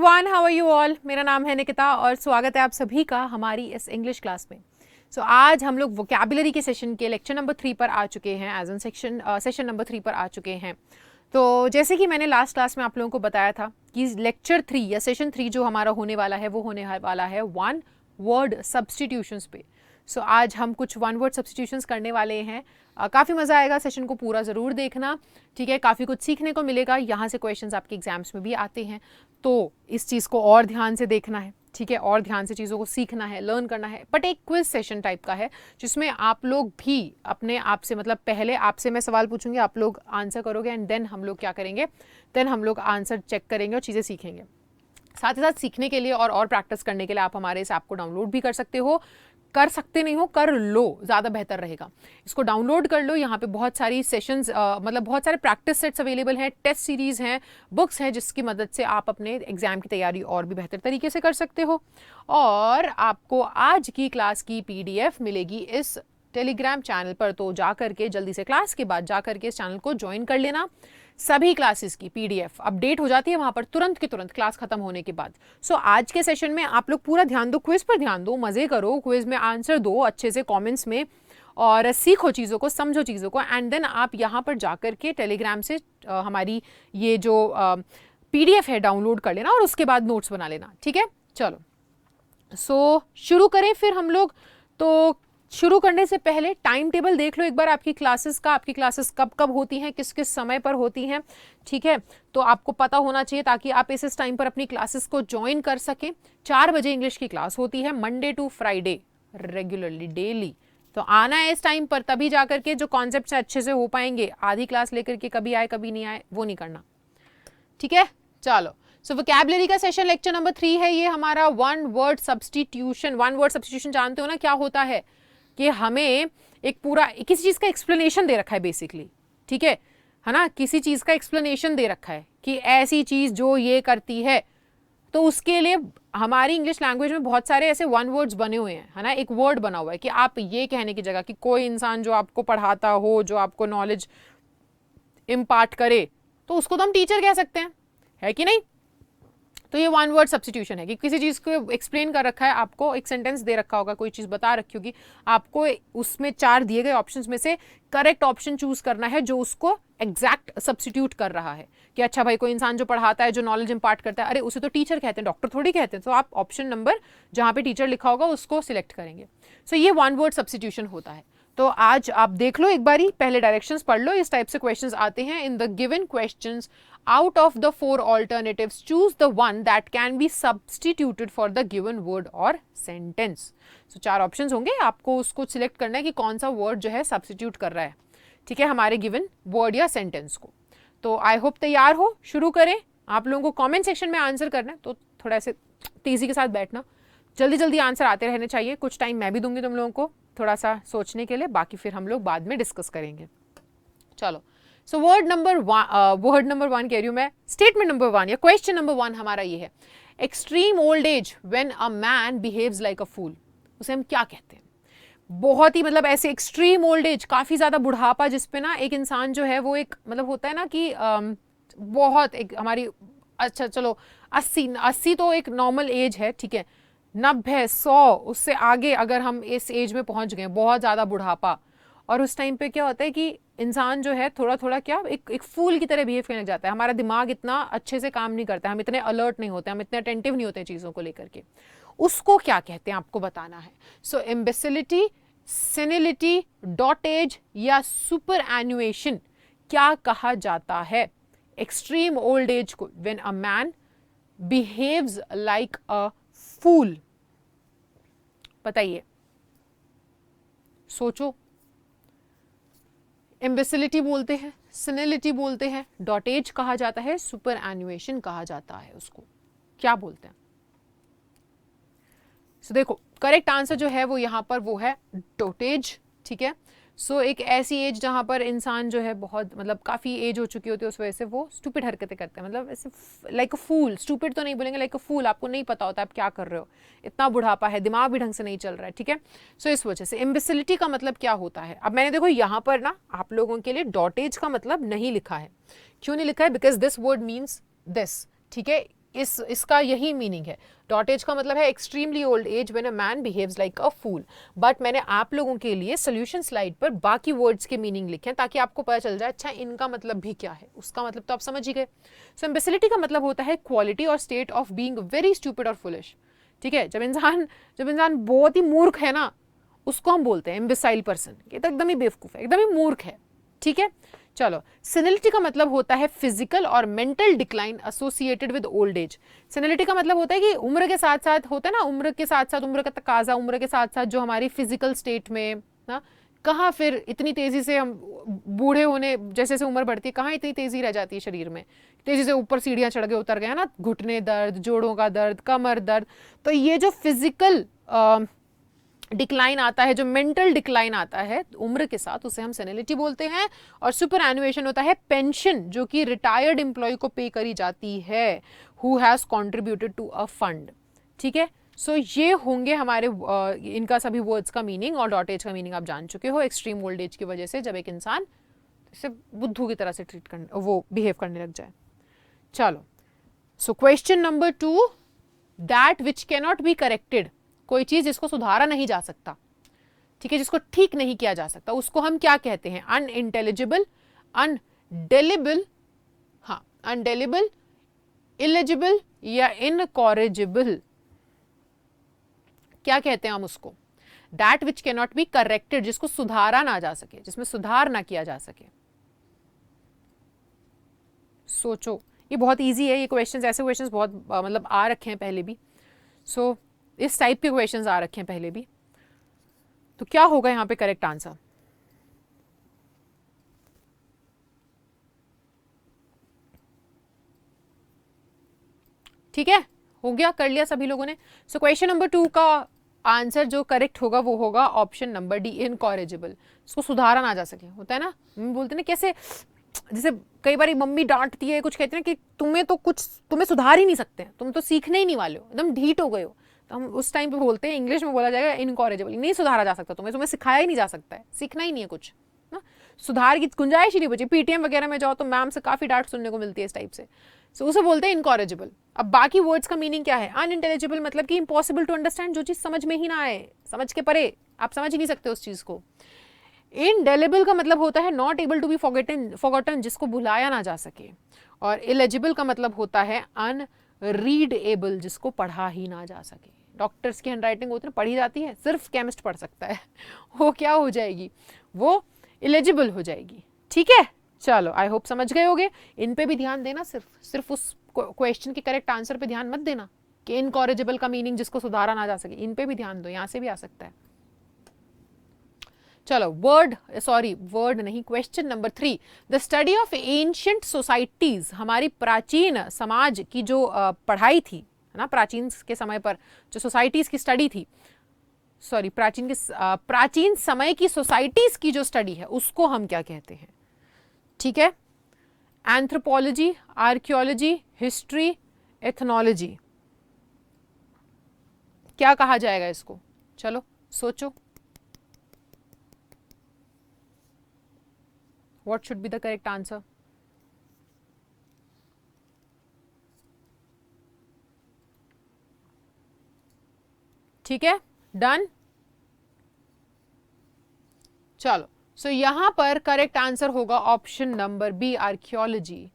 Everyone, how are you all. मेरा नाम है निकिता और स्वागत है आप सभी का हमारी इस इंग्लिश क्लास में। आज हम लोग वोकैबुलरी के सेशन के लेक्चर नंबर 3 पर आ चुके हैं, एज एन सेशन नंबर 3 पर आ चुके हैं। तो जैसे कि मैंने लास्ट क्लास में आप लोगों को बताया था कि लेक्चर 3 या सेशन 3 जो हमारा होने वाला है वो होने वाला है वन वर्ड सब्सटीट्यूशंस पे। आज हम कुछ वन वर्ड सब्सटीट्यूशंस करने वाले हैं। काफ़ी मज़ा आएगा, सेशन को पूरा ज़रूर देखना, ठीक है। काफ़ी कुछ सीखने को मिलेगा, यहाँ से क्वेश्चंस आपके एग्जाम्स में भी आते हैं, तो इस चीज़ को और ध्यान से देखना है, ठीक है, और ध्यान से चीज़ों को सीखना है, लर्न करना है। बट एक क्विज सेशन टाइप का है जिसमें आप लोग भी अपने आप से, मतलब पहले आपसे मैं सवाल पूछूंगी, आप लोग आंसर करोगे एंड देन हम लोग क्या करेंगे, देन हम लोग आंसर चेक करेंगे और चीज़ें सीखेंगे। साथ ही साथ सीखने के लिए और प्रैक्टिस करने के लिए आप हमारे इस ऐप को डाउनलोड भी कर सकते हो, कर सकते नहीं हो, कर लो, ज़्यादा बेहतर रहेगा। इसको डाउनलोड कर लो, यहाँ पे बहुत सारी सेशंस मतलब बहुत सारे प्रैक्टिस सेट्स अवेलेबल हैं, टेस्ट सीरीज़ हैं, बुक्स हैं, जिसकी मदद से आप अपने एग्जाम की तैयारी और भी बेहतर तरीके से कर सकते हो। और आपको आज की क्लास की PDF मिलेगी इस टेलीग्राम चैनल पर, तो जा करके जल्दी से क्लास के बाद जा करके इस चैनल को ज्वाइन कर लेना। सभी क्लासेस की PDF अपडेट हो जाती है वहां पर तुरंत के तुरंत क्लास खत्म होने के बाद। आज के सेशन में आप लोग पूरा ध्यान दो, क्विज पर ध्यान दो, मजे करो, क्विज में आंसर दो अच्छे से कमेंट्स में और सीखो चीज़ों को, समझो चीज़ों को। एंड देन आप यहाँ पर जाकर के टेलीग्राम से हमारी ये जो PDF है डाउनलोड कर लेना और उसके बाद नोट्स बना लेना, ठीक है। चलो शुरू करें फिर हम लोग। तो शुरू करने से पहले टाइम टेबल देख लो एक बार आपकी क्लासेस का, आपकी क्लासेस कब कब होती हैं, किस किस समय पर होती हैं, ठीक है। तो आपको पता होना चाहिए ताकि आप इस टाइम पर अपनी क्लासेस को ज्वाइन कर सकें। 4 बजे इंग्लिश की क्लास होती है, Monday to Friday, regularly daily. तो आना है इस टाइम पर, तभी जाकर के जो कॉन्सेप्ट अच्छे से हो पाएंगे। आधी क्लास लेकर के कभी आए कभी नहीं आए वो नहीं करना, ठीक है। चलो, वोकैबुलरी का सेशन लेक्चर नंबर 3 है ये हमारा, one word substitution. One word substitution जानते हो ना क्या होता है, कि हमें एक पूरा किसी चीज़ का एक्सप्लेनेशन दे रखा है बेसिकली, ठीक है ना। किसी चीज़ का एक्सप्लेनेशन दे रखा है कि ऐसी चीज़ जो ये करती है, तो उसके लिए हमारी इंग्लिश लैंग्वेज में बहुत सारे ऐसे वन वर्ड्स बने हुए हैं, है ना। एक वर्ड बना हुआ है कि आप ये कहने की जगह कि कोई इंसान जो आपको पढ़ाता हो, जो आपको नॉलेज इम्पार्ट करे, तो उसको तो हम टीचर कह सकते हैं, है कि नहीं। तो ये वन वर्ड सब्सटीट्यूशन है कि किसी चीज़ को एक्सप्लेन कर रखा है, आपको एक सेंटेंस दे रखा होगा, कोई चीज़ बता रखी होगी, आपको उसमें 4 दिए गए ऑप्शंस में से करेक्ट ऑप्शन चूज करना है जो उसको एग्जैक्ट सब्सटीट्यूट कर रहा है। कि अच्छा भाई, कोई इंसान जो पढ़ाता है, जो नॉलेज इंपार्ट करता है, अरे उसे तो टीचर कहते हैं, डॉक्टर थोड़ी कहते हैं। तो आप ऑप्शन नंबर जहाँ पे टीचर लिखा होगा उसको सिलेक्ट करेंगे। ये वन वर्ड सब्सटीट्यूशन होता है। तो आज आप देख लो एक बारी, पहले डायरेक्शंस पढ़ लो। इस टाइप से क्वेश्चंस आते हैं। In the given questions, out of the 4 alternatives, choose the one that can be substituted for the given word or sentence. 4 options होंगे, आपको उसको सिलेक्ट करना है कि कौन सा वर्ड जो है सब्सटीट्यूट कर रहा है, ठीक है, हमारे गिवन वर्ड या सेंटेंस को। तो आई होप तैयार हो, शुरू करें। आप लोगों को कमेंट सेक्शन में आंसर करना है, तो थोड़ा ऐसे तेजी के साथ बैठना, जल्दी जल्दी आंसर आते रहने चाहिए। कुछ टाइम मैं भी दूंगी तुम लोगों को थोड़ा सा सोचने के लिए, बाकी फिर हम लोग बाद में डिस्कस करेंगे। चलो, वर्ड नंबर 1 कह रही हूं मैं, स्टेटमेंट नंबर 1 या क्वेश्चन नंबर 1 हमारा ये है, extreme old age when a man behaves like a fool. उसे हम क्या कहते हैं? बहुत ही मतलब ऐसे एक्सट्रीम ओल्ड एज, काफी ज्यादा बुढ़ापा, जिसपे ना एक इंसान जो है वो एक मतलब होता है ना कि बहुत एक हमारी, अच्छा चलो 80 तो एक नॉर्मल एज है, ठीक है। 90, 100, उससे आगे अगर हम इस एज में पहुंच गए, बहुत ज्यादा बुढ़ापा, और उस टाइम पे क्या होता है कि इंसान जो है थोड़ा थोड़ा क्या एक फूल की तरह बिहेव करने लग जाता है। हमारा दिमाग इतना अच्छे से काम नहीं करता है, हम इतने अलर्ट नहीं होते, हम इतने अटेंटिव नहीं होते चीज़ों को लेकर के। उसको क्या कहते हैं आपको बताना है। इम्बेसिलिटी, सेनिलिटी, डॉटेज या सुपर एनुएशन, क्या कहा जाता है एक्सट्रीम ओल्ड एज को, when a man behaves like a fool? बताइए, सोचो। इम्बेसिलिटी बोलते हैं, सेनिलिटी बोलते हैं, डॉटेज कहा जाता है, सुपर एनुएशन कहा जाता है, उसको क्या बोलते हैं? देखो, करेक्ट आंसर जो है वो यहाँ पर वो है डॉटेज, ठीक है। एक ऐसी एज जहाँ पर इंसान जो है बहुत मतलब काफ़ी एज हो चुकी होती है, उस वजह से वो स्टूपिड हरकतें करते हैं, मतलब ऐसे लाइक अ फूल। स्टूपिड तो नहीं बोलेंगे, लाइक अ फूल, आपको नहीं पता होता आप क्या कर रहे हो, इतना बुढ़ापा है, दिमाग भी ढंग से नहीं चल रहा है, ठीक है। इस वजह से इम्बेसिलिटी का मतलब क्या होता है? अब मैंने देखो यहाँ पर ना आप लोगों के लिए डॉटेज का मतलब नहीं लिखा है। क्यों नहीं लिखा है? Because this word means this, ठीक है। इसका यही मीनिंग है। डॉट एज का मतलब है extremely old age when a man behaves like a fool. But मैंने आप लोगों के लिए सोल्यूशन स्लाइड पर बाकी वर्ड्स के मीनिंग लिखे हैं ताकि आपको पता चल जाए अच्छा इनका मतलब भी क्या है। उसका मतलब तो आप समझ ही गए। सो इम्बेसिलिटी का मतलब होता है क्वालिटी और state of being very stupid और फुलिश। ठीक है, जब इंसान बहुत ही मूर्ख है ना, उसको हम बोलते हैं इम्बेसाइल पर्सन। ये तो एकदम ही बेवकूफ है, एकदम ही मूर्ख है। ठीक है, चलो। सेनिलिटी का मतलब होता है फिजिकल और mental decline associated with old age. Senility का मतलब होता है कि उम्र के साथ साथ होता है ना, उम्र के साथ साथ उम्र का तकाजा, उम्र के साथ साथ जो हमारी फिजिकल स्टेट में ना, कहाँ फिर इतनी तेजी से हम बूढ़े होने, जैसे जैसे उम्र बढ़ती है कहाँ इतनी तेजी रह जाती है शरीर में, तेजी से ऊपर सीढ़ियाँ चढ़ के उतर गए ना, घुटने दर्द, जोड़ों का दर्द, कमर दर्द। तो ये जो फिजिकल डिक्लाइन आता है, जो मेंटल डिक्लाइन आता है उम्र के साथ, उसे हम सेनिलिटी बोलते हैं। और सुपर एनुएशन होता है पेंशन जो कि रिटायर्ड एम्प्लॉय को पे करी जाती है, who has contributed to a fund. ठीक है, सो ये होंगे हमारे इनका सभी वर्ड्स का मीनिंग। और डॉट एज का मीनिंग आप जान चुके हो, एक्सट्रीम ओल्ड एज की वजह से जब एक इंसान इसे बुद्धू की तरह से ट्रीट करने, वो बिहेव करने लग जाए। चलो, so question number 2, that which cannot be corrected, कोई चीज जिसको सुधारा नहीं जा सकता, ठीक है, जिसको ठीक नहीं किया जा सकता, उसको हम क्या कहते हैं? अनइंटेलिजिबल, अनडेलिबल, हाँ अनडेलिबल, इलिजिबल या इनकॉरेजिबल, क्या कहते हैं हम उसको? That which cannot be corrected, जिसको सुधारा ना जा सके, जिसमें सुधार ना किया जा सके। सोचो, ये बहुत इजी है, ये क्वेश्चंस, ऐसे क्वेश्चंस बहुत मतलब आ रखे हैं पहले भी। सो इस टाइप के क्वेश्चंस आ रखे हैं पहले भी। तो क्या होगा यहाँ पे करेक्ट आंसर? ठीक है, हो गया, कर लिया सभी लोगों ने। सो क्वेश्चन नंबर 2 का आंसर जो करेक्ट होगा वो होगा ऑप्शन नंबर डी, इनकॉरेजिबल। इसको सुधारा ना जा सके। होता है ना, मम्मी बोलते ना कैसे, जैसे कई बार मम्मी डांटती है, कुछ कहते हैं कि तुम्हें सुधार ही नहीं सकते, तुम तो सीखने ही नहीं वाले हो, एकदम ढीठ हो गए हो। तो हम उस टाइम पे बोलते हैं, इंग्लिश में बोला जाएगा इनकॉरेजिबल, नहीं सुधारा जा सकता, तुम्हें सिखाया ही नहीं जा सकता है, सीखना ही नहीं है कुछ ना, सुधार की गुंजाइश ही नहीं बची। पीटीएम वगैरह में जाओ तो मैम से काफी डांट सुनने को मिलती है इस टाइप से। सो उसे बोलते हैं इनकॉरेजिबल। अब बाकी वर्ड्स का मीनिंग क्या है? अनइंटेलिजिबल मतलब कि इम्पॉसिबल टू अंडरस्टैंड, जो चीज समझ में ही ना आए, समझ के परे, आप समझ ही नहीं सकते उस चीज को। इनडेलिबल का मतलब होता है not able to be forgotten, जिसको भुलाया ना जा सके। और इलेजिबल का मतलब होता है अनरीडेबल, जिसको पढ़ा ही ना जा सके। डॉक्टर्स की हैंडराइटिंग होती है, पढ़ी जाती है, सिर्फ केमिस्ट पढ़ सकता है वो क्या हो जाएगी? वो इलेजिबल हो जाएगी। ठीक है, चलो, आई होप समझ गए होगे। इन पे भी ध्यान देना, सिर्फ उस क्वेश्चन के करेक्ट आंसर पे ध्यान मत देना कि इनकॉरेजिबल का मीनिंग जिसको सुधारा ना जा सके। इन पे भी ध्यान दो, यहां से भी आ सकता है। चलो, वर्ड नहीं, question number 3, the study of ancient societies, हमारी प्राचीन समाज की जो पढ़ाई थी, है ना, प्राचीन के समय पर जो सोसाइटीज की स्टडी थी, प्राचीन समय की सोसाइटीज की जो स्टडी है उसको हम क्या कहते हैं? ठीक है, एंथ्रोपोलॉजी, आर्कियोलॉजी, हिस्ट्री, एथनोलॉजी, क्या कहा जाएगा इसको? चलो सोचो, what should be the correct answer? ठीक है, डन। चलो, सो यहां पर करेक्ट आंसर होगा option number B, archaeology.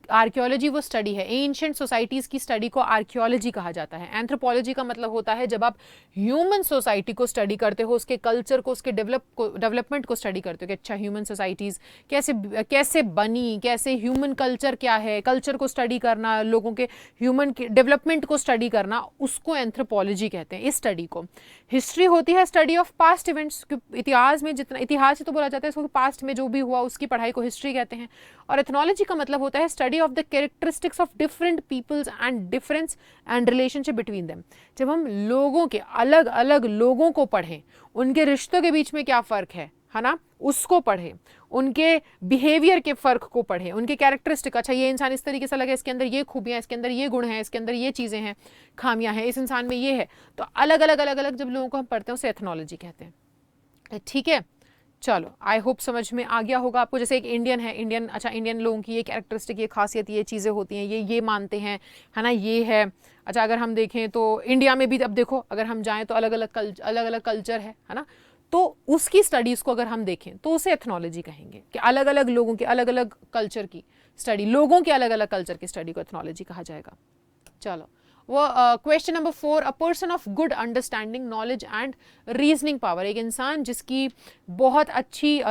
Archaeology वो स्टडी है, एंशिएंट सोसाइटीज की स्टडी को आर्कियोलॉजी कहा जाता है। एंथ्रोपोलॉजी का मतलब होता है जब आप ह्यूमन सोसाइटी को स्टडी करते हो, उसके कल्चर को, उसके डेवलपमेंट को स्टडी करते हो कि अच्छा ह्यूमन सोसाइटीज कैसे बनी, कैसे ह्यूमन कल्चर क्या है, कल्चर को स्टडी करना, लोगों के ह्यूमन डेवलपमेंट को स्टडी करना, उसको एंथ्रोपोलॉजी कहते हैं, इस स्टडी को। हिस्ट्री होती है स्टडी ऑफ पास्ट इवेंट्स, इतिहास में जितना इतिहास ही तो बोला जाता है इसको, पास्ट में जो भी हुआ उसकी पढ़ाई को हिस्ट्री कहते हैं। और एथनोलॉजी का मतलब होता है study of the characteristics of different peoples and difference and relationship between them. जब हम लोगों के, अलग अलग लोगों को पढ़ें, उनके रिश्तों के बीच में क्या फ़र्क है ना, उसको पढ़ें, उनके बिहेवियर के फ़र्क को पढ़ें, उनके कैरेक्टरिस्टिक, अच्छा ये इंसान इस तरीके से लगे, इसके अंदर ये खूबियाँ, इसके अंदर ये गुण हैं, इसके अंदर ये चीज़ें हैं, खामियाँ हैं, इस इंसान में ये है। तो अलग अलग जब लोगों को हम पढ़ते हैं उसे एथनोलॉजी कहते हैं। ठीक है, चलो आई होप समझ में आ गया होगा आपको। जैसे एक इंडियन है, इंडियन, अच्छा इंडियन लोगों की ये कैरेक्टरिस्टिक, ये खासियत, ये चीज़ें होती हैं, ये मानते हैं, है ना, ये है। अच्छा अगर हम देखें तो इंडिया में भी अब देखो, अगर हम जाएं तो अलग अलग कल्चर है ना, तो उसकी स्टडीज़ को अगर हम देखें तो उसे एथनोलॉजी कहेंगे, कि अलग अलग लोगों के अलग अलग कल्चर की स्टडी, लोगों के अलग अलग कल्चर की स्टडी को एथनोलॉजी कहा जाएगा। चलो वो question number 4, a person of good understanding, knowledge and reasoning power, एक इंसान जिसकी बहुत अच्छी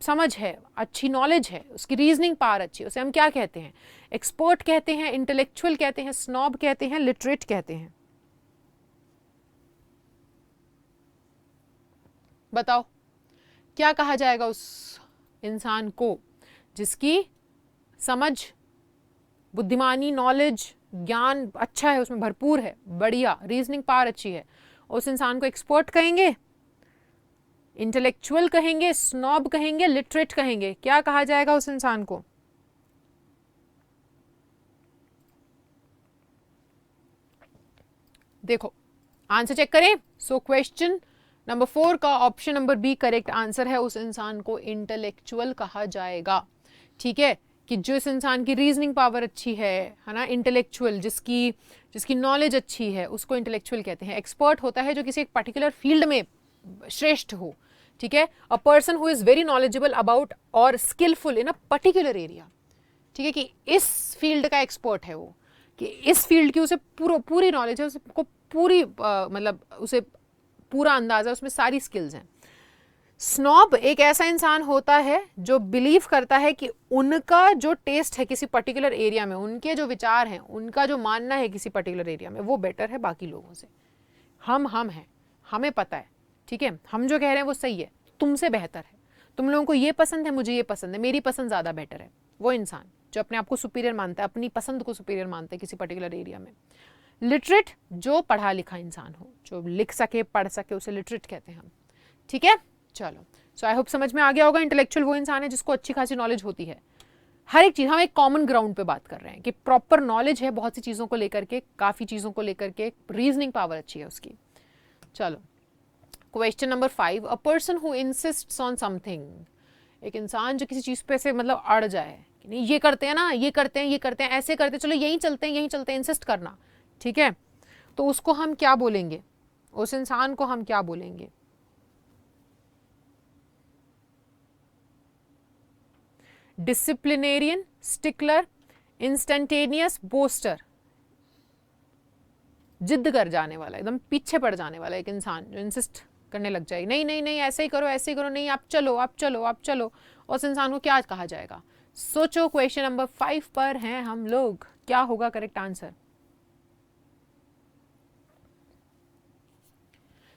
समझ है, अच्छी नॉलेज है, उसकी रीजनिंग पावर अच्छी है, उसे हम क्या कहते हैं? एक्सपर्ट कहते हैं, इंटेलेक्चुअल कहते हैं, स्नॉब कहते हैं, लिटरेट कहते हैं? बताओ क्या कहा जाएगा उस इंसान को जिसकी समझ, बुद्धिमानी, नॉलेज, ज्ञान अच्छा है, उसमें भरपूर है, बढ़िया रीजनिंग पावर अच्छी है? उस इंसान को एक्सपर्ट कहेंगे, इंटेलेक्चुअल कहेंगे, स्नॉब कहेंगे, लिटरेट कहेंगे? क्या कहा जाएगा उस इंसान को? देखो आंसर चेक करें। सो क्वेश्चन नंबर 4 का option number B correct answer है। उस इंसान को इंटेलेक्चुअल कहा जाएगा, ठीक है, कि जिस इंसान की रीजनिंग पावर अच्छी है ना, इंटेलेक्चुअल, जिसकी नॉलेज अच्छी है, उसको इंटेलेक्चुअल कहते हैं। एक्सपर्ट होता है जो किसी एक पर्टिकुलर फील्ड में श्रेष्ठ हो, ठीक है। A person who is very knowledgeable about और skilful in a particular area, ठीक है, कि इस फील्ड का एक्सपर्ट है वो, कि इस फील्ड की उसे पूरी नॉलेज है, उसको पूरी मतलब उसे पूरा अंदाजा है, उसमें सारी स्किल्स हैं। स्नॉब एक ऐसा इंसान होता है जो बिलीव करता है कि उनका जो टेस्ट है किसी पर्टिकुलर एरिया में, उनके जो विचार हैं, उनका जो मानना है किसी पर्टिकुलर एरिया में, वो बेटर है बाकी लोगों से। हम हैं, हमें पता है, ठीक है, हम जो कह रहे हैं वो सही है, तुमसे बेहतर है, तुम लोगों को ये पसंद है, मुझे ये पसंद है, मेरी पसंद ज़्यादा बेटर है। वो इंसान जो अपने आप को सुपीरियर मानता है, अपनी पसंद को सुपीरियर मानता है किसी पर्टिकुलर एरिया में। लिटरेट जो पढ़ा लिखा इंसान हो, जो लिख सके, पढ़ सके, उसे लिटरेट कहते हैं हम, ठीक है। चलो सो आई होप समझ में आ गया होगा। इंटेलेक्चुअल वो इंसान है जिसको अच्छी खासी नॉलेज होती है हर एक चीज़। हम एक कॉमन ग्राउंड पे बात कर रहे हैं कि प्रॉपर नॉलेज है बहुत सी चीज़ों को लेकर के, काफ़ी चीज़ों को लेकर के, रीजनिंग पावर अच्छी है उसकी। चलो question number 5, a person who इंसिस्ट्स on something, एक इंसान जो किसी चीज़ पे से मतलब अड़ जाए कि नहीं ये करते हैं ना, ये करते हैं, ये करते हैं, ऐसे करते हैं, चलो यहीं चलते हैं, यहीं चलते हैं, इंसिस्ट करना, ठीक है, तो उसको हम क्या बोलेंगे? उस इंसान को हम क्या बोलेंगे? Disciplinarian, stickler, instantaneous, boaster? जिद कर जाने वाला, एकदम पीछे पड़ जाने वाला एक इंसान जो इंसिस्ट करने लग जाए, नहीं नहीं नहीं ऐसे ही करो, ऐसे ही करो, नहीं आप चलो, आप चलो, आप चलो, उस इंसान को क्या कहा जाएगा? सोचो, क्वेश्चन नंबर 5 पर हैं हम लोग, क्या होगा करेक्ट आंसर?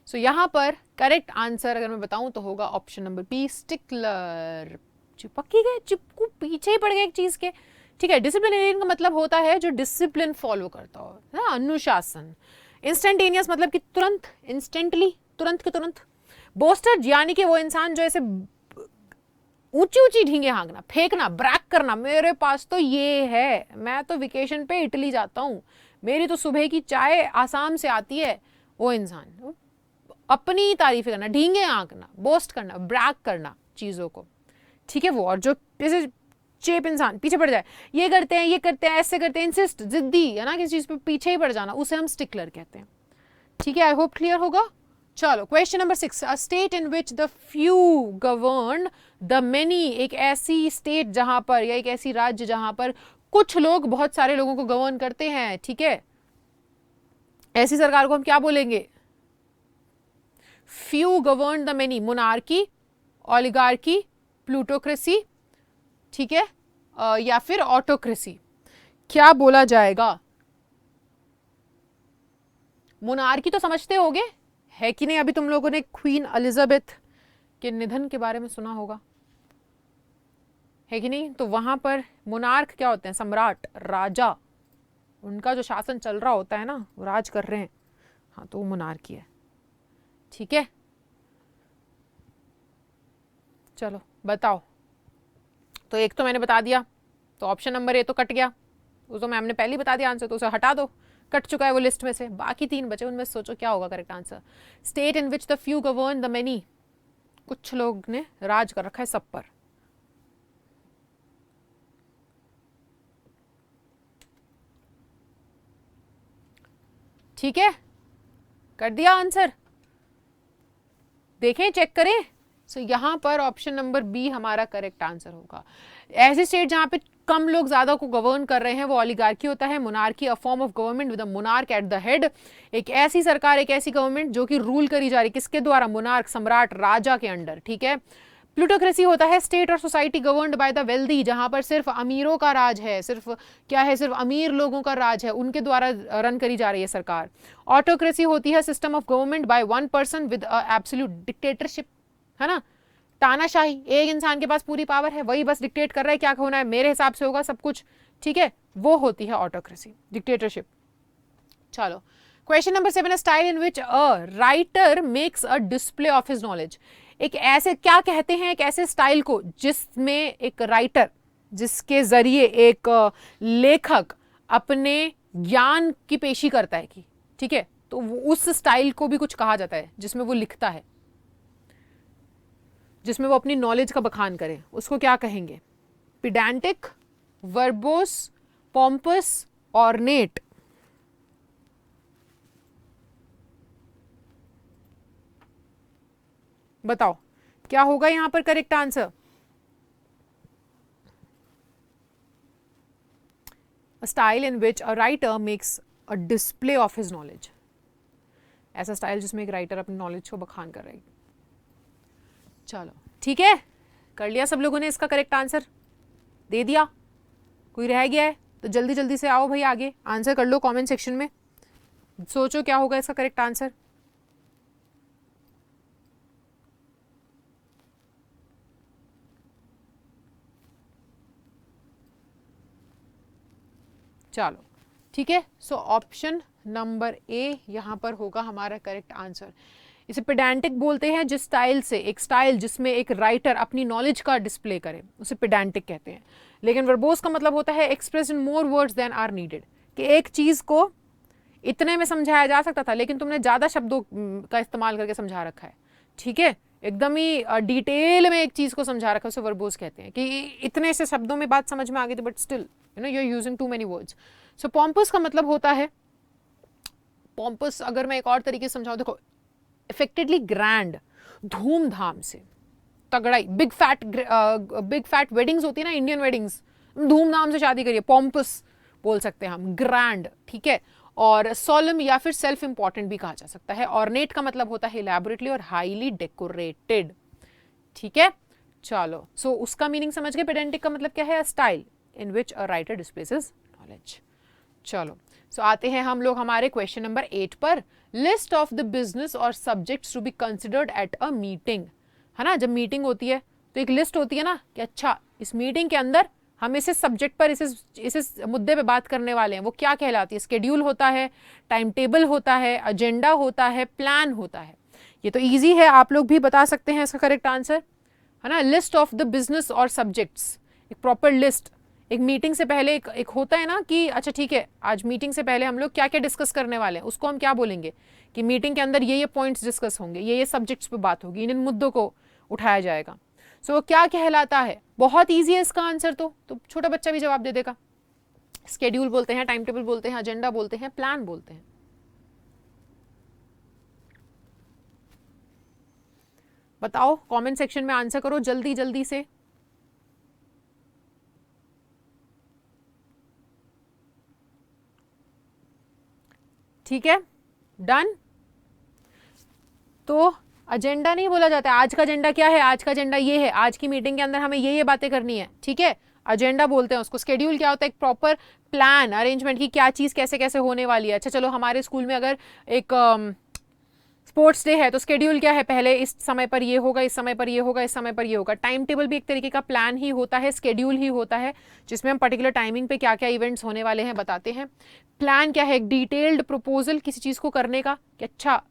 सो यहां पर करेक्ट आंसर अगर मैं बताऊं तो होगा ऑप्शन नंबर बी, स्टिकलर। चिपक ही गए, चिपकू पीछे ही पड़ गए एक चीज के, ठीक है। डिसिप्लिनेरियन का मतलब होता है जो डिसिप्लिन फॉलो करता हो, ना, अनुशासन। इंस्टेंटेनियस मतलब कि तुरंत, इंस्टेंटली, तुरंत के तुरंत। बोस्टर यानी कि वो इंसान जो ऐसे ऊंची ऊंची ढींगे हाँकना, फेंकना, ब्रैक करना, मेरे पास तो ये है, मैं तो वेकेशन पे इटली जाता हूँ, मेरी तो सुबह की चाय आसाम से आती है। वो इंसान अपनी तारीफ करना, ढींगे हाँकना, बोस्ट करना, ब्रैक करना चीज़ों को, ठीक है वो। और जो जैसे चेप इंसान पीछे पड़ जाए, ये करते हैं, ये करते हैं, ऐसे करते हैं, इंसिस्ट, जिद्दी है ना किसी चीज़ पे पीछे ही पड़ जाना, उसे हम स्टिकलर कहते हैं, ठीक है। आई होप क्लियर होगा। चलो question number 6, a state in which the few govern the many, एक ऐसी स्टेट जहां पर, या एक ऐसी राज्य जहां पर कुछ लोग बहुत सारे लोगों को गवर्न करते हैं, ठीक है, ऐसी सरकार को हम क्या बोलेंगे? Few govern the many, monarchy, oligarchy, plutocracy, ठीक है, या फिर ऑटोक्रेसी? क्या बोला जाएगा? मोनार्की तो समझते होगे, है कि नहीं? अभी तुम लोगों ने क्वीन एलिजाबेथ के निधन के बारे में सुना होगा, है कि नहीं? तो वहां पर मोनार्क क्या होते हैं? सम्राट, राजा, उनका जो शासन चल रहा होता है ना, वो राज कर रहे हैं, हाँ, तो वो मोनार्की है, ठीक है। चलो बताओ, तो एक तो मैंने बता दिया, तो ऑप्शन नंबर ए तो कट गया, वो तो मैम ने पहले ही बता दिया आंसर, तो उसे हटा दो, कट चुका है वो लिस्ट में से। बाकी 3 बचे, उनमें सोचो क्या होगा correct answer. State in which the few govern the many, कुछ लोग ने राज कर रखा है सब पर। ठीक है, कर दिया आंसर, देखें चेक करें। सो यहां पर ऑप्शन नंबर बी हमारा करेक्ट आंसर होगा। ऐसे स्टेट जहां पे कम लोग ज्यादा को गवर्न कर रहे हैं वो ओलिगार्की होता है। Monarchy a form of government with a monarch at the head, एक ऐसी सरकार, एक ऐसी गवर्नमेंट जो कि रूल करी जा रही, किसके द्वारा? मोनार्क, सम्राट, राजा के अंडर। ठीक है। प्लूटोक्रेसी होता है स्टेट और society governed by the wealthy, जहां पर सिर्फ अमीरों का राज है, सिर्फ क्या है, सिर्फ अमीर लोगों का राज है, उनके द्वारा रन करी जा रही है सरकार। ऑटोक्रेसी होती है system of government by one person with absolute dictatorship, है ना, तानाशाही, एक इंसान के पास पूरी पावर है, वही बस डिक्टेट कर रहा है क्या होना है, मेरे हिसाब से होगा सब कुछ। ठीक है, वो होती है ऑटोक्रेसी, डिक्टेटरशिप। चलो, question number 7, style in which a writer makes a display of his knowledge. एक ऐसे, क्या कहते हैं एक ऐसे स्टाइल को जिसमें एक राइटर, जिसके जरिए एक लेखक अपने ज्ञान की पेशी करता है कि, ठीक है, तो उस स्टाइल को भी कुछ कहा जाता है जिसमें वो लिखता है, जिसमें वो अपनी नॉलेज का बखान करे, उसको क्या कहेंगे? पिडेंटिक, वर्बोस, पॉम्पस, ऑर्नेट। बताओ क्या होगा यहां पर correct answer? A style in which a writer makes a display of his knowledge, ऐसा स्टाइल जिसमें एक राइटर अपनी नॉलेज को बखान कर रही है। चलो ठीक है, कर लिया सब लोगों ने इसका करेक्ट आंसर दे दिया? कोई रह गया है तो जल्दी जल्दी से आओ भाई आगे, आंसर कर लो कमेंट सेक्शन में, सोचो क्या होगा इसका करेक्ट आंसर। चलो ठीक है, सो ऑप्शन नंबर ए यहां पर होगा हमारा करेक्ट आंसर। इसे पेडेंटिक बोलते हैं जिस स्टाइल से, एक स्टाइल जिसमें एक राइटर अपनी नॉलेज का डिस्प्ले करे, उसे पेडेंटिक कहते हैं। लेकिन वर्बोस का मतलब होता है express in more words than are needed, कि एक चीज को इतने में समझाया जा सकता था लेकिन तुमने ज्यादा शब्दों का इस्तेमाल करके समझा रखा है। ठीक है, एकदम ही डिटेल में एक चीज को समझा रखा है, उसे वर्बोस कहते हैं, कि इतने से शब्दों में बात समझ में आ गई थी but still you know you are using too many words. So pompous का मतलब होता है, पॉम्पस अगर मैं एक और तरीके से समझाऊं, देखो इफेक्टेडली ग्रैंड, धूमधाम से, तगड़ाई, बिग फैट वेडिंग्स होती है ना, इंडियन वेडिंग्स, धूमधाम से शादी करिए, पॉम्पस बोल सकते हैं हम, ग्रैंड। ठीक है, और सोलम या फिर सेल्फ इंपॉर्टेंट भी कहा जा सकता है। ऑर्नेट का मतलब होता है इलैबोरेटली और हाईली डेकोरेटेड। ठीक है, चलो सो उसका मीनिंग समझ गए। पेडेंटिक का मतलब क्या है? Style in which a writer displace his knowledge. चलो सो आते हैं हम लोग हमारे क्वेश्चन नंबर 8 पर। लिस्ट ऑफ द बिजनेस और subjects to be considered at a meeting, है ना, जब मीटिंग होती है तो एक लिस्ट होती है ना कि अच्छा इस मीटिंग के अंदर हम इस सब्जेक्ट पर, इस मुद्दे पे बात करने वाले हैं, वो क्या कहलाती है? स्केड्यूल होता है, टाइम टेबल होता है, एजेंडा होता है, प्लान होता है। ये तो इजी है, आप लोग भी बता सकते हैं इसका करेक्ट आंसर, है ना। लिस्ट ऑफ द बिजनेस और सब्जेक्ट्स, एक प्रॉपर लिस्ट, एक मीटिंग से पहले एक होता है ना कि अच्छा ठीक है आज मीटिंग से पहले हम लोग क्या क्या डिस्कस करने वाले हैं, उसको हम क्या बोलेंगे कि मीटिंग के अंदर ये पॉइंट्स डिस्कस होंगे, ये सब्जेक्ट्स पे बात होगी, इन मुद्दों को उठाया जाएगा। सो वो क्या कहलाता है? बहुत ईजी है इसका आंसर, तो छोटा बच्चा भी जवाब दे देगा। स्केड्यूल बोलते हैं, टाइम टेबल बोलते हैं, एजेंडा बोलते हैं, प्लान बोलते हैं। बताओ कमेंट सेक्शन में आंसर करो जल्दी जल्दी से। ठीक है, डन। तो एजेंडा नहीं बोला जाता है, आज का एजेंडा क्या है, आज का एजेंडा ये है, आज की मीटिंग के अंदर हमें ये बातें करनी है। ठीक है, एजेंडा बोलते हैं उसको। शेड्यूल क्या होता है? एक प्रॉपर प्लान, अरेंजमेंट की क्या चीज कैसे कैसे होने वाली है। अच्छा चलो हमारे स्कूल में अगर एक स्पोर्ट्स डे है तो शेड्यूल क्या है? पहले इस समय पर ये होगा, इस समय पर ये होगा, इस समय पर ये होगा। टाइम टेबल भी एक तरीके का प्लान ही होता है, शेड्यूल ही होता है, जिसमें हम पर्टिकुलर टाइमिंग पे क्या क्या इवेंट्स होने वाले हैं बताते हैं। प्लान क्या है? एक डिटेल्ड प्रपोजल किसी चीज को करने का कि अच्छा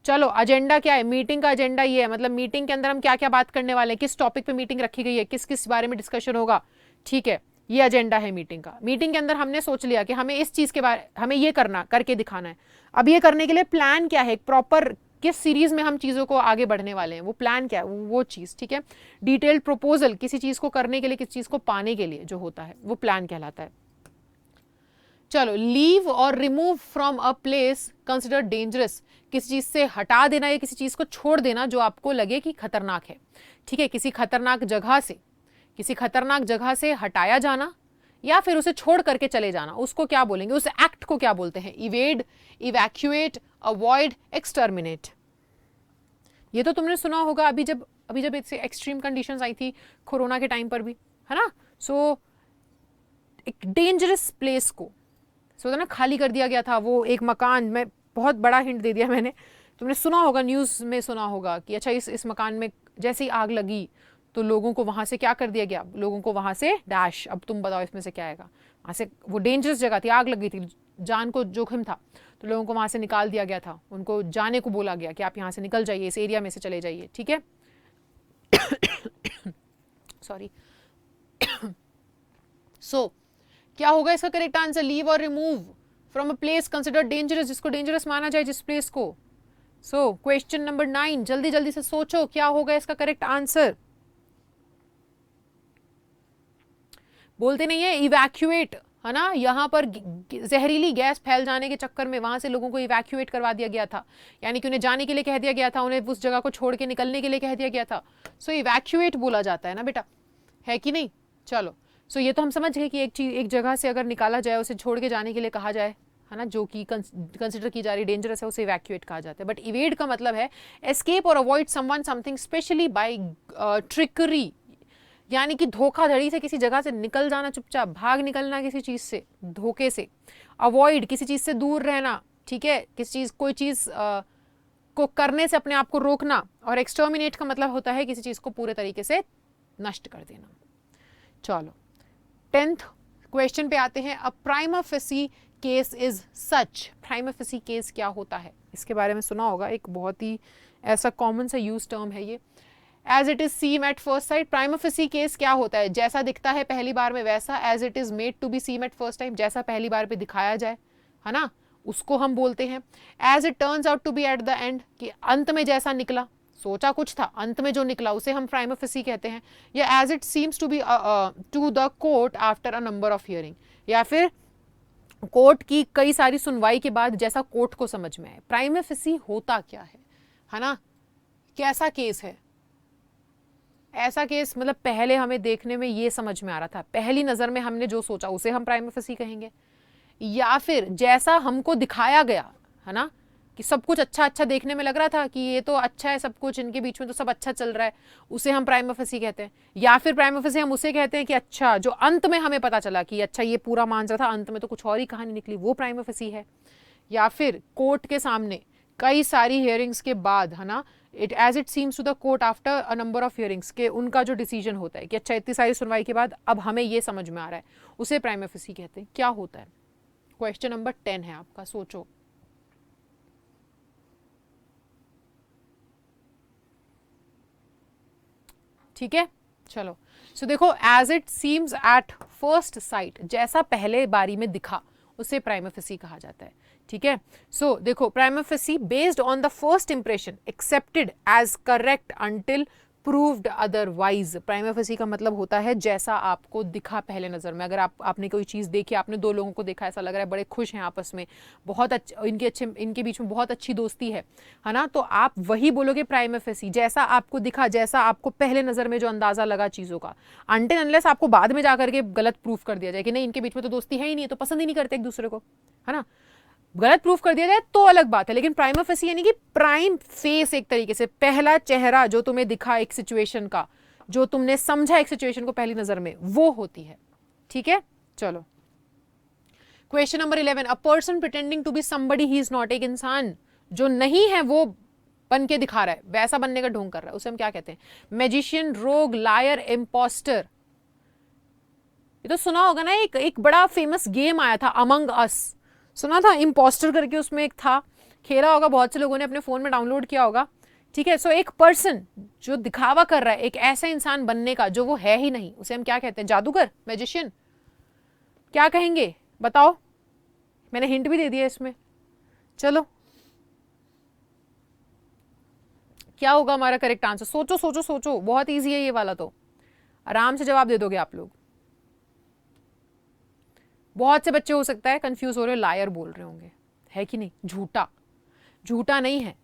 चलो एजेंडा क्या है, मीटिंग का एजेंडा ये है, मतलब मीटिंग के अंदर हम क्या क्या बात करने वाले हैं, किस टॉपिक पे मीटिंग रखी गई है, किस किस बारे में डिस्कशन होगा। ठीक है, ये एजेंडा है मीटिंग का। मीटिंग के अंदर हमने सोच लिया कि हमें इस चीज के बारे, हमें ये करना, करके दिखाना है। अब ये करने के लिए प्लान क्या है? एक प्रॉपर किस सीरीज में हम चीज़ों को आगे बढ़ने वाले हैं, वो प्लान क्या है, वो चीज़, ठीक है। डिटेल्ड प्रपोजल, किसी चीज़ को करने के लिए, किसी चीज़ को पाने के लिए जो होता है वो प्लान कहलाता है। चलो, लीव और remove from a place consider dangerous, किसी चीज़ से हटा देना या किसी चीज़ को छोड़ देना जो आपको लगे कि खतरनाक है, ठीक है। किसी खतरनाक जगह से हटाया जाना या फिर उसे छोड़ करके चले जाना, उसको क्या बोलेंगे, उस एक्ट को क्या बोलते हैं? Evade, evacuate, avoid, exterminate. ये तो तुमने सुना होगा अभी जब एक्सट्रीम कंडीशंस आई थी कोरोना के टाइम पर भी, है ना। सो एक डेंजरस प्लेस को ना खाली कर दिया गया था। वो एक मकान में, बहुत बड़ा हिंट दे दिया मैंने, तुमने सुना होगा, न्यूज़ में सुना होगा कि अच्छा इस मकान में जैसे ही आग लगी तो लोगों को वहाँ से क्या कर दिया गया, लोगों को वहाँ से डैश, अब तुम बताओ इसमें से क्या आएगा, वहाँ से, वो डेंजरस जगह थी, आग लगी थी, जान को जोखिम था, तो लोगों को वहाँ से निकाल दिया गया था, उनको जाने को बोला गया कि आप यहाँ से निकल जाइए, इस एरिया में से चले जाइए, ठीक है। सॉरी। सो क्या होगा इसका करेक्ट आंसर? लीव और remove from a place consider dangerous, जिसको डेंजरस माना जाए, जिस प्लेस को। सो क्वेश्चन नंबर 9, जल्दी जल्दी से सोचो क्या होगा इसका करेक्ट आंसर। बोलते नहीं है इवैक्यूएट, है ना, यहां पर जहरीली गैस फैल जाने के चक्कर में वहां से लोगों को इवैक्यूएट करवा दिया गया था, यानी कि उन्हें जाने के लिए कह दिया गया था, उन्हें उस जगह को छोड़ के निकलने के लिए कह दिया गया था। सो इवैक्यूएट बोला जाता है ना बेटा, है कि नहीं। चलो, सो ये तो हम समझ गए कि एक जगह से अगर निकाला जाए, उसे छोड़ के जाने के लिए कहा जाए, है ना, जो कि कंसिडर की जा रही डेंजरस है, उसे इवैक्यूएट कहा जाता है। बट इवेड का मतलब है एस्केप और avoid someone something especially by trickery, यानी कि धोखाधड़ी से किसी जगह से निकल जाना, चुपचाप भाग निकलना किसी चीज से, धोखे से। अवॉइड, किसी चीज से दूर रहना, ठीक है, किसी चीज, कोई चीज को करने से अपने आप को रोकना। और एक्सटर्मिनेट का मतलब होता है किसी चीज को पूरे तरीके से नष्ट कर देना। चलो 10th क्वेश्चन पे आते हैं। A prima facie case is such. Prima facie case क्या होता है, इसके बारे में सुना होगा, एक बहुत ही ऐसा कॉमन सा यूज टर्म है ये। As it is seem at first sight, prima facie case क्या होता है? जैसा दिखता है पहली बार में वैसा। As it is made to be seem at first time, जैसा पहली बार पे दिखाया जाए, है ना, उसको हम बोलते हैं। As it turns out to be at the end, कि अंत में जैसा निकला, सोचा कुछ था, अंत में जो निकला उसे हम प्राइमा फेसी कहते हैं। या as it seems to be to the court after a number of hearing, या फिर कोर्ट की कई सारी सुनवाई के बाद जैसा कोर्ट को समझ में आए। प्राइमा फेसी होता क्या है ना, कैसा केस है? ऐसा केस मतलब पहले हमें देखने में ये समझ में आ रहा था, पहली नजर में हमने जो सोचा उसे हम प्राइमा फेसी कहेंगे, या फिर जैसा हमको दिखाया गया, है ना, कि सब कुछ अच्छा अच्छा देखने में लग रहा था कि ये तो अच्छा है सब कुछ, इनके बीच में तो सब अच्छा चल रहा है, उसे हम प्राइमा फेसी कहते हैं। या फिर प्राइमा फेसी हम उसे कहते हैं कि अच्छा, जो अंत में हमें पता चला कि अच्छा ये पूरा मान रहा था, अंत में तो कुछ और ही कहानी निकली, वो प्राइमा फेसी है। या फिर कोर्ट के सामने कई सारी हियरिंग्स के बाद, है ना, it as it seems to the court after a number of hearings, के उनका जो डिसीजन होता है कि अच्छा इतनी सारी सुनवाई के बाद अब हमें ये समझ में आ रहा है, उसे प्राइमा फेसी कहते हैं। क्या होता है? क्वेश्चन नंबर 10 है आपका, सोचो। ठीक है, चलो। सो देखो, as it seems at first sight, जैसा पहले बारी में दिखा उसे प्राइमा फेसी कहा जाता है, ठीक है। सो देखो, prima facie based on the first impression accepted as correct until proved otherwise. Prima facie का मतलब होता है जैसा आपको दिखा पहले नजर में। अगर आपने कोई चीज देखी, आपने दो लोगों को देखा, ऐसा लग रहा है बड़े खुश हैं आपस में, बहुत अच्छा, इनके बीच में बहुत अच्छी दोस्ती है ना, तो आप वही बोलोगे प्राइमा फेसी, जैसा आपको दिखा, जैसा आपको पहले नजर में जो अंदाजा लगा चीजों का, अनटिल अनलेस आपको बाद में जाकर के गलत प्रूफ कर दिया जाए कि नहीं, इनके बीच में तो दोस्ती है ही नहीं, तो पसंद ही नहीं करते एक दूसरे को, है ना, गलत प्रूफ कर दिया जाए तो अलग बात है। लेकिन प्राइमा फेसी यानी कि प्राइम फेस, एक तरीके से पहला चेहरा जो तुम्हें दिखा एक सिचुएशन का, जो तुमने समझा एक सिचुएशन को पहली नजर में, वो होती है, ठीक है। चलो question number 11। A person pretending to be somebody he is not, एक इंसान जो नहीं है वो बन के दिखा रहा है, वैसा बनने का ढोंग कर रहा है, उसे हम क्या कहते हैं? मैजिशियन, रोग, लायर, इम्पोस्टर। ये तो सुना होगा ना, एक बड़ा फेमस गेम आया था अमंग अस, सुना था, इम्पोस्टर करके उसमें एक था, खेला होगा, बहुत से लोगों ने अपने फोन में डाउनलोड किया होगा, ठीक है। सो एक पर्सन जो दिखावा कर रहा है एक ऐसा इंसान बनने का जो वो है ही नहीं, उसे हम क्या कहते हैं? जादूगर, मैजिशियन, क्या कहेंगे बताओ? मैंने हिंट भी दे दिया इसमें। चलो क्या होगा हमारा करेक्ट आंसर? सोचो सोचो सोचो, बहुत ईजी है ये वाला, तो आराम से जवाब दे दोगे आप लोग। बहुत से बच्चे हो सकता है कंफ्यूज हो रहे हो, लायर बोल रहे होंगे, है कि नहीं? झूठा, झूठा नहीं है।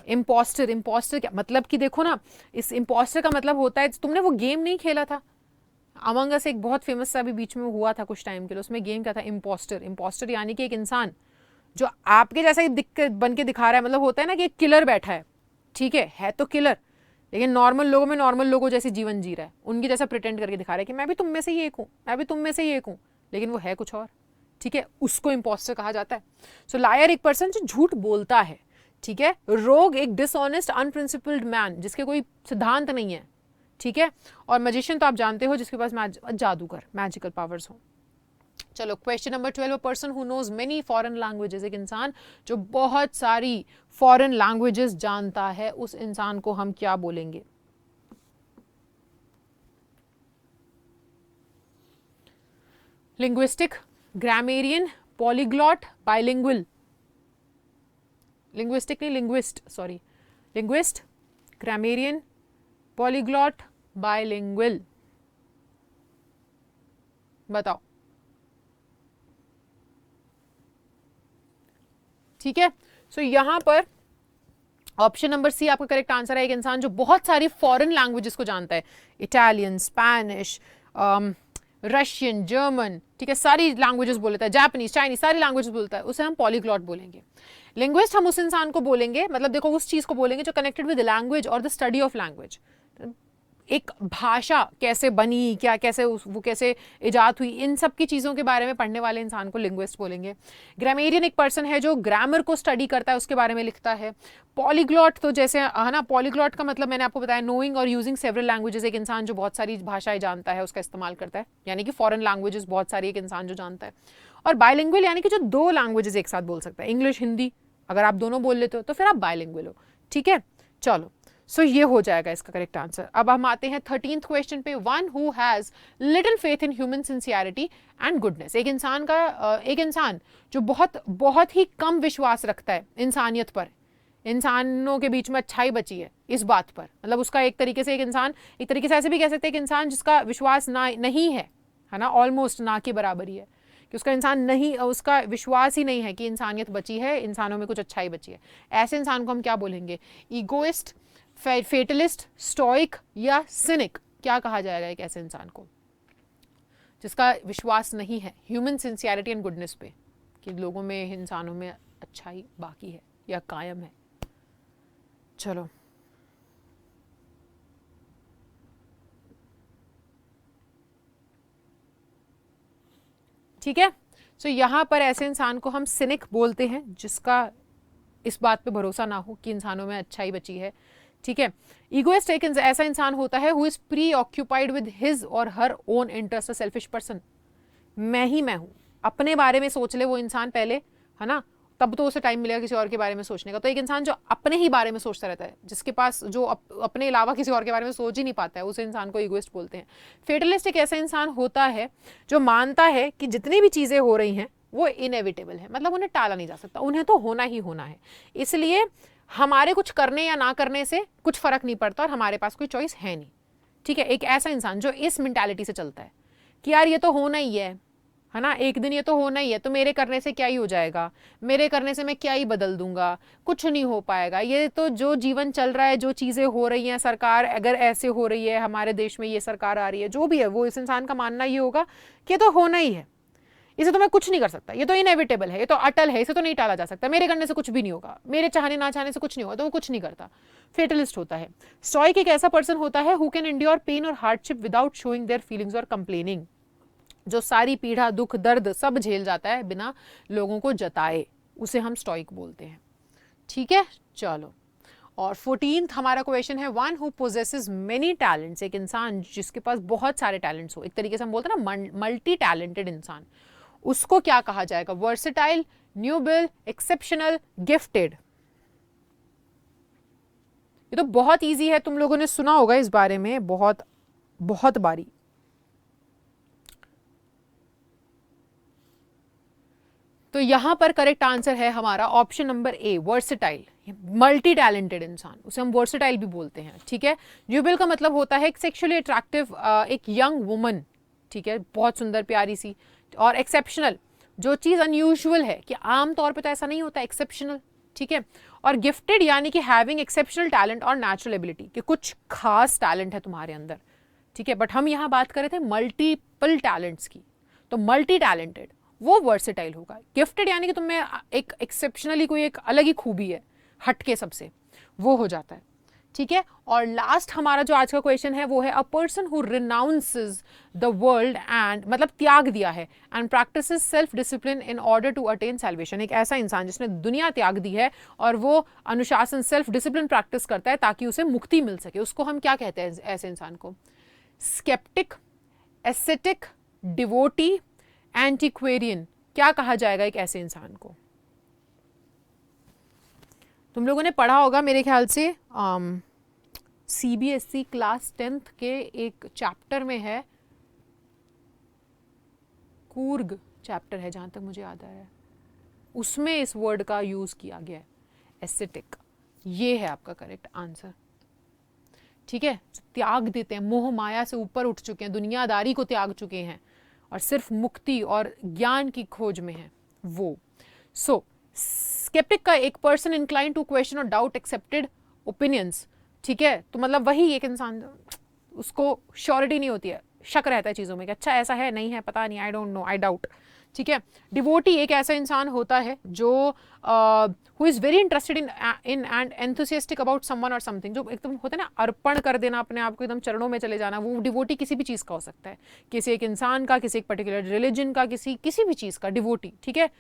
इम्पोस्टर, इम्पोस्टर क्या मतलब कि देखो ना, इस इम्पोस्टर का मतलब होता है, तुमने वो गेम नहीं खेला था अमंग अस, एक बहुत फेमस सा अभी बीच में हुआ था कुछ टाइम के लिए, उसमें गेम क्या था? इम्पोस्टर। इम्पोस्टर यानी कि एक इंसान जो आपके जैसा ही बन के दिखा रहा है, मतलब होता है ना कि एक किलर बैठा है, ठीक है तो किलर, लेकिन नॉर्मल लोगों में नॉर्मल लोगों जैसे जीवन जी रहा है, उनकी जैसा प्रिटेंड करके दिखा रहा है कि मैं भी तुम में से ही एक हूँ, मैं भी तुम में से ही एक हूँ, लेकिन वो है कुछ और, ठीक है, उसको इम्पोस्टर कहा जाता है। सो लायर एक पर्सन जो झूठ बोलता है, ठीक है। रोग एक डिसऑनेस्ट अनप्रिंसिपल्ड मैन, जिसके कोई सिद्धांत नहीं है, ठीक है। और मैजिशियन तो आप जानते हो जिसके पास जादूगर, मैजिकल पावर्स हो। चलो question number 12, person who knows many foreign languages, एक इंसान जो बहुत सारी फॉरेन लैंग्वेजेस जानता है, उस इंसान को हम क्या बोलेंगे? Linguistic, grammarian, polyglot, bilingual. Linguistic नहीं, linguist, sorry, linguist, grammarian, polyglot, bilingual. बताओ, ठीक है। सो यहां पर ऑप्शन नंबर सी आपका करेक्ट आंसर है, एक इंसान जो बहुत सारी फॉरेन लैंग्वेजेस को जानता है, इटालियन, स्पेनिश, रशियन, जर्मन, ठीक है, सारी लैंग्वेजेस बोल लेता है, जापानीज, चाइनीज, सारी लैंग्वेजेस बोलता है, उसे हम पॉलीग्लॉट बोलेंगे। लिंग्विस्ट हम उस इंसान को बोलेंगे, मतलब देखो उस चीज को बोलेंगे जो कनेक्टेड विद लैंग्वेज और द स्टडी ऑफ लैंग्वेज, एक भाषा कैसे बनी, क्या कैसे वो कैसे इजाद हुई, इन सब की चीज़ों के बारे में पढ़ने वाले इंसान को लिंग्विस्ट बोलेंगे। ग्रामेरियन एक पर्सन है जो ग्रामर को स्टडी करता है, उसके बारे में लिखता है। पॉलीग्लॉट तो जैसे है ना, पॉलीग्लॉट का मतलब मैंने आपको बताया, नोइंग और यूजिंग सेवरल लैंग्वेजेस, एक इंसान जो बहुत सारी भाषाएं जानता है, उसका इस्तेमाल करता है, यानी कि फॉरेन लैंग्वेजेस बहुत सारी एक इंसान जो जानता है। और बायलिंगुअल यानी कि जो दो लैंग्वेजेस एक साथ बोल सकता है, इंग्लिश हिंदी, अगर आप दोनों बोल लेते हो तो फिर आप बायलिंगुअल हो, ठीक है। चलो सो ये हो जाएगा इसका करेक्ट आंसर। अब हम आते हैं 13th क्वेश्चन पे, one who has little faith in human sincerity and goodness, एक इंसान जो बहुत बहुत ही कम विश्वास रखता है इंसानियत पर, इंसानों के बीच में अच्छाई बची है इस बात पर, मतलब उसका एक तरीके से ऐसे भी कह सकते हैं कि इंसान जिसका विश्वास नहीं है ना, ऑलमोस्ट ना के बराबर ही है, कि उसका विश्वास ही नहीं है कि इंसानियत बची है, इंसानों में कुछ अच्छाई बची है। ऐसे इंसान को हम क्या बोलेंगे? ईगोइस्ट, फेटलिस्ट, स्टोइक या सिनिक, क्या कहा जाएगा एक ऐसे इंसान को जिसका विश्वास नहीं है ह्यूमन सिंसियरिटी एंड गुडनेस पे, कि लोगों में, इंसानों में अच्छाई बाकी है या कायम है? चलो ठीक है। सो यहां पर ऐसे इंसान को हम सिनिक बोलते हैं, जिसका इस बात पे भरोसा ना हो कि इंसानों में अच्छाई बची है, ठीक है। ईगोइस्ट एक ऐसा इंसान होता है who is preoccupied with his और her own interest, a selfish person, मैं हूं, अपने बारे में सोच ले वो इंसान पहले, है ना, तब तो उसे टाइम मिलेगा किसी और के बारे में सोचने का। तो एक इंसान जो अपने ही बारे में सोचता रहता है, जिसके पास जो अपने अलावा किसी और के बारे में सोच ही नहीं पाता है, उस इंसान को ईगोइस्ट बोलते हैं। फेटलिस्ट एक ऐसा इंसान होता है जो मानता है कि जितनी भी चीजें हो रही हैं वो इनएविटेबल है, मतलब उन्हें टाला नहीं जा सकता, उन्हें तो होना ही होना है, इसलिए हमारे कुछ करने या ना करने से कुछ फर्क नहीं पड़ता और हमारे पास कोई चॉइस है नहीं, ठीक है। एक ऐसा इंसान जो इस मेंटालिटी से चलता है कि यार ये तो होना ही है ना, एक दिन ये तो होना ही है, तो मेरे करने से क्या ही हो जाएगा, मेरे करने से मैं क्या ही बदल दूंगा, कुछ नहीं हो पाएगा, ये तो जो जीवन चल रहा है, जो चीज़ें हो रही हैं, सरकार अगर ऐसे हो रही है, हमारे देश में ये सरकार आ रही है, जो भी है, वो इस इंसान का मानना ये होगा कि ये तो होना ही है, इसे तो मैं कुछ नहीं कर सकता, ये तो इनएविटेबल है, ये तो अटल है, इसे तो नहीं टाला जा सकता, मेरे करने से कुछ भी नहीं होगा, मेरे चाहने ना चाहने से कुछ नहीं होगा, तो वो कुछ नहीं करता, फेटलिस्ट होता है। स्टोइक एक ऐसा पर्सन होता है हु कैन एंड्योर पेन और hardship without showing their feelings और कंप्लेनिंग, जो सारी पीड़ा, दुख, दर्द सब झेल जाता है बिना लोगों को जताए, उसे हम स्टोइक बोलते हैं, ठीक है। चलो, और 14th हमारा क्वेश्चन है, one who possesses many talents, एक इंसान जिसके पास बहुत सारे टैलेंट्स हो, एक तरीके से हम बोलते हैं ना मल्टी टैलेंटेड इंसान, उसको क्या कहा जाएगा? Versatile, nubile, exceptional, gifted. ये तो बहुत इजी है, तुम लोगों ने सुना होगा इस बारे में बहुत बहुत बारी। तो यहाँ पर करेक्ट आंसर है हमारा option number A, versatile, multi talented इंसान, उसे हम वर्सेटाइल भी बोलते हैं, ठीक है। जुबिल का मतलब होता है एक सेक्सुअली अट्रैक्टिव, एक यंग वुमन, ठीक है, बहुत सुंदर प्यारी सी, और एक्सेप्शनल, जो चीज़ अनयूजुअल है, कि आम तौर पे तो ऐसा नहीं होता, एक्सेप्शनल, ठीक है। और गिफ्टेड यानी कि हैविंग एक्सेप्शनल टैलेंट और नेचुरल एबिलिटी, कि कुछ खास टैलेंट है तुम्हारे अंदर, ठीक है। बट हम यहाँ बात कर रहे थे मल्टीपल टैलेंट्स की, तो मल्टी टैलेंटेड वो वर्सेटाइल होगा। गिफ्टेड यानी कि तुम्हें एक एक्सेप्शनली कोई एक अलग ही खूबी है, हटके सबसे, वो हो जाता है, ठीक है। और लास्ट हमारा जो आज का क्वेश्चन है वो है a person who renounces the world and, मतलब त्याग दिया है, and practises self discipline in order to attain salvation. एक ऐसा इंसान जिसने दुनिया त्याग दी है और वो अनुशासन, सेल्फ डिसिप्लिन प्रैक्टिस करता है ताकि उसे मुक्ति मिल सके, उसको हम क्या कहते हैं ऐसे इंसान को? स्केप्टिक, एस्थेटिक, डिवोटी, एंटीक्वेरियन, क्या कहा जाएगा एक ऐसे इंसान को? तुम लोगों ने पढ़ा होगा मेरे ख्याल से सीबीएसई क्लास 10th के एक चैप्टर में है, कूर्ग चैप्टर है जहाँ तक मुझे याद आ रहा है, उसमें इस वर्ड का यूज़ किया गया है, एस्थेटिक। ये है आपका करेक्ट आंसर, ठीक है। त्याग देते हैं, मोह माया से ऊपर उठ चुके हैं, दुनियादारी को त्याग चुके हैं और सिर्फ मुक्ति और ज्ञान की खोज में है वो। सो स्केप्टिक का एक पर्सन इंक्लाइन टू क्वेश्चन और डाउट एक्सेप्टेड ओपिनियंस, ठीक है। तो मतलब वही एक इंसान, उसको श्योरिटी नहीं होती है, शक रहता है चीज़ों में कि अच्छा ऐसा है, नहीं है, पता नहीं, I don't know, I doubt, ठीक है। डिवोटी एक ऐसा इंसान होता है जो who is very interested in and enthusiastic about someone और समथिंग, जो एकदम होता है ना, अर्पण कर देना अपने आप को, एकदम चरणों में चले जाना, वो डिवोटी किसी भी चीज़ का हो सकता है, किसी एक इंसान का, किसी एक पर्टिकुलर रिलीजन का, किसी भी चीज़ का डिवोटी, ठीक है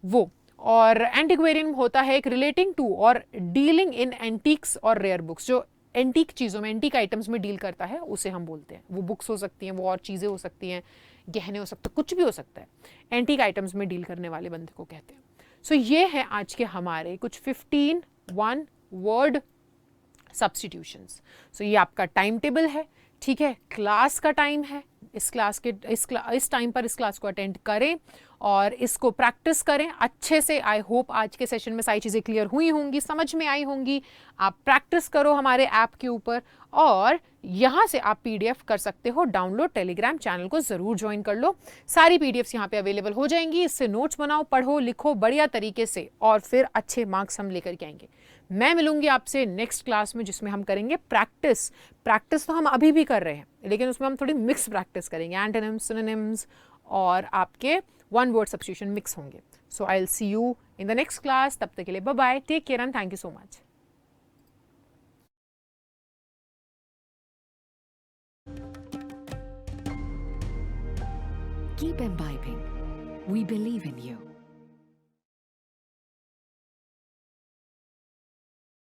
वो। और एंटिक्वेरियन होता है एक रिलेटिंग टू और डीलिंग इन एंटीक्स और रेयर बुक्स, जो एंटीक चीज़ों में, एंटीक आइटम्स में डील करता है, उसे हम बोलते हैं। वो बुक्स हो सकती हैं, वो और चीज़ें हो सकती हैं, गहने हो सकते हैं, कुछ भी हो सकता है, एंटीक आइटम्स में डील करने वाले बंदे को कहते हैं। सो ये है आज के हमारे कुछ 15 वन वर्ड सब्स्टिट्यूशंस। सो ये आपका टाइम टेबल है, ठीक है, क्लास का टाइम है, इस टाइम पर इस क्लास को अटेंड करें और इसको प्रैक्टिस करें अच्छे से। आई होप आज के सेशन में सारी चीज़ें क्लियर हुई होंगी, समझ में आई होंगी। आप प्रैक्टिस करो हमारे ऐप के ऊपर, और यहाँ से आप पीडीएफ कर सकते हो डाउनलोड, टेलीग्राम चैनल को ज़रूर ज्वाइन कर लो, सारी पीडीएफ्स यहाँ पे अवेलेबल हो जाएंगी। इससे नोट्स बनाओ, पढ़ो, लिखो बढ़िया तरीके से, और फिर अच्छे मार्क्स हम लेकर के आएंगे। मैं मिलूंगी आपसे नेक्स्ट क्लास में, जिसमें हम करेंगे प्रैक्टिस तो हम अभी भी कर रहे हैं, लेकिन उसमें हम थोड़ी मिक्स प्रैक्टिस करेंगे, एंटोनिम्स, सिनोनिम्स और आपके वन वर्ड सब्स्टिट्यूशन मिक्स होंगे। So I will see you in the next class. तब तक के लिए bye bye, take care and thank you so much. Keep imbibing. We believe in you.